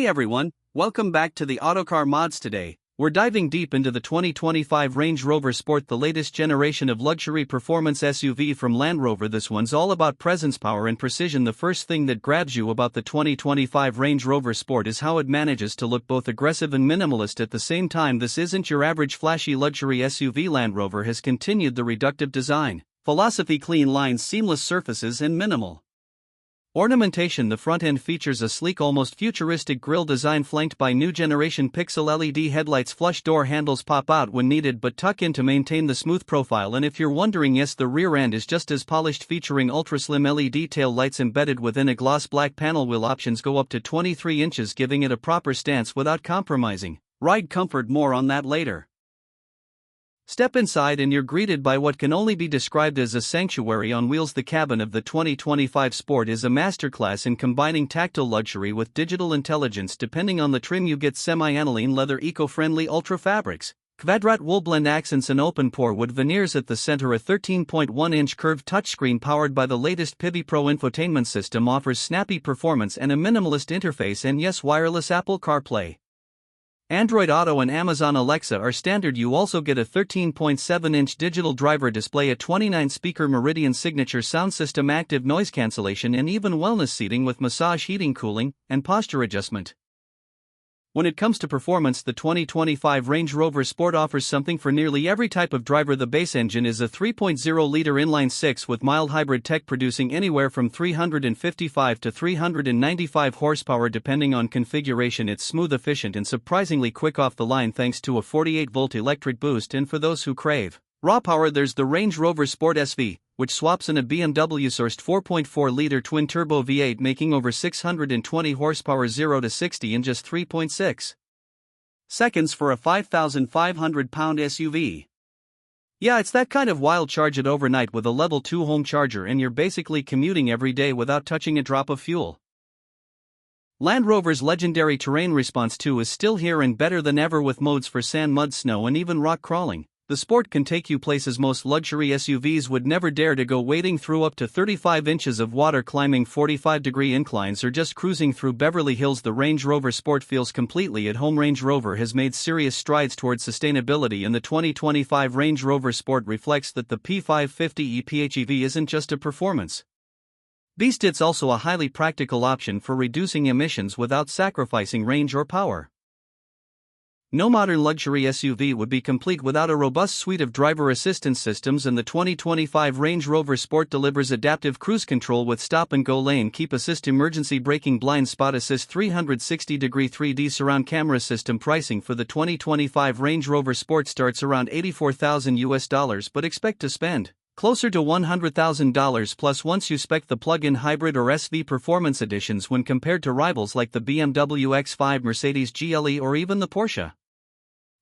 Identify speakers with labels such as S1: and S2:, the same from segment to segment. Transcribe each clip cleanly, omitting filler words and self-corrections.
S1: Hey everyone, welcome back to the Autocar Mods. Today, we're diving deep into the 2025 Range Rover Sport, the latest generation of luxury performance SUV from Land Rover. This one's all about presence, power and precision. The first thing that grabs you about the 2025 Range Rover Sport is how it manages to look both aggressive and minimalist at the same time. This isn't your average flashy luxury SUV. Land Rover has continued the reductive design philosophy: clean lines, seamless surfaces and minimal ornamentation. The front end features a sleek, almost futuristic grille design flanked by new generation pixel LED headlights. Flush door handles pop out when needed but tuck in to maintain the smooth profile. And if you're wondering, yes, the rear end is just as polished, featuring ultra slim LED tail lights embedded within a gloss black panel. Wheel options go up to 23 inches, giving it a proper stance without compromising ride comfort. More on that later. Step inside and you're greeted by what can only be described as a sanctuary on wheels. The cabin of the 2025 Sport is a masterclass in combining tactile luxury with digital intelligence. Depending on the trim, you get semi-aniline leather, eco-friendly ultra fabrics, quadrat wool blend accents and open-pore wood veneers at the center. A 13.1-inch curved touchscreen powered by the latest Pivi Pro infotainment system offers snappy performance and a minimalist interface. And yes, wireless Apple CarPlay, Android Auto and Amazon Alexa are standard. You also get a 13.7-inch digital driver display, a 29-speaker Meridian signature sound system, active noise cancellation and even wellness seating with massage, heating, cooling, and posture adjustment. When it comes to performance, the 2025 Range Rover Sport offers something for nearly every type of driver. The base engine is a 3.0-liter inline-six with mild hybrid tech, producing anywhere from 355 to 395 horsepower depending on configuration. It's smooth, efficient and surprisingly quick off the line thanks to a 48-volt electric boost. And for those who crave raw power, there's the Range Rover Sport SV, which swaps in a BMW-sourced 4.4-liter twin-turbo V8, making over 620 horsepower 0 to 60 in just 3.6 seconds for a 5,500-pound SUV. Yeah, it's that kind of wild. Charge it overnight with a level 2 home charger and you're basically commuting every day without touching a drop of fuel. Land Rover's legendary terrain response 2 is still here and better than ever, with modes for sand, mud, snow and even rock crawling. The Sport can take you places most luxury SUVs would never dare to go, wading through up to 35 inches of water, climbing 45-degree inclines, or just cruising through Beverly Hills. The Range Rover Sport feels completely at home. Range Rover has made serious strides towards sustainability, and the 2025 Range Rover Sport reflects that. The P550e PHEV isn't just a performance beast, it's also a highly practical option for reducing emissions without sacrificing range or power. No modern luxury SUV would be complete without a robust suite of driver assistance systems, and the 2025 Range Rover Sport delivers adaptive cruise control with stop-and-go lane keep assist, emergency braking, blind spot assist, 360-degree 3D surround camera system. Pricing for the 2025 Range Rover Sport starts around $84,000, but expect to spend closer to $100,000 plus once you spec the plug-in hybrid or SV performance editions when compared to rivals like the BMW X5, Mercedes GLE or even the Porsche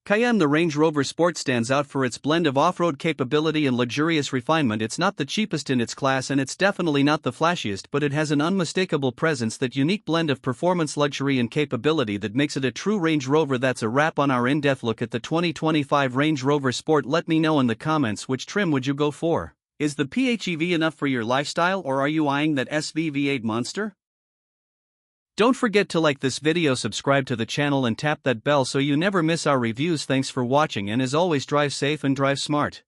S1: Cayenne. The Range Rover Sport stands out for its blend of off-road capability and luxurious refinement. It's not the cheapest in its class and it's definitely not the flashiest, but it has an unmistakable presence, that unique blend of performance, luxury and capability that makes it a true Range Rover. That's a wrap on our in-depth look at the 2025 Range Rover Sport. Let me know in the comments, which trim would you go for? Is the PHEV enough for your lifestyle, or are you eyeing that SV V8 monster? Don't forget to like this video, subscribe to the channel and tap that bell so you never miss our reviews. Thanks for watching, and as always, drive safe and drive smart.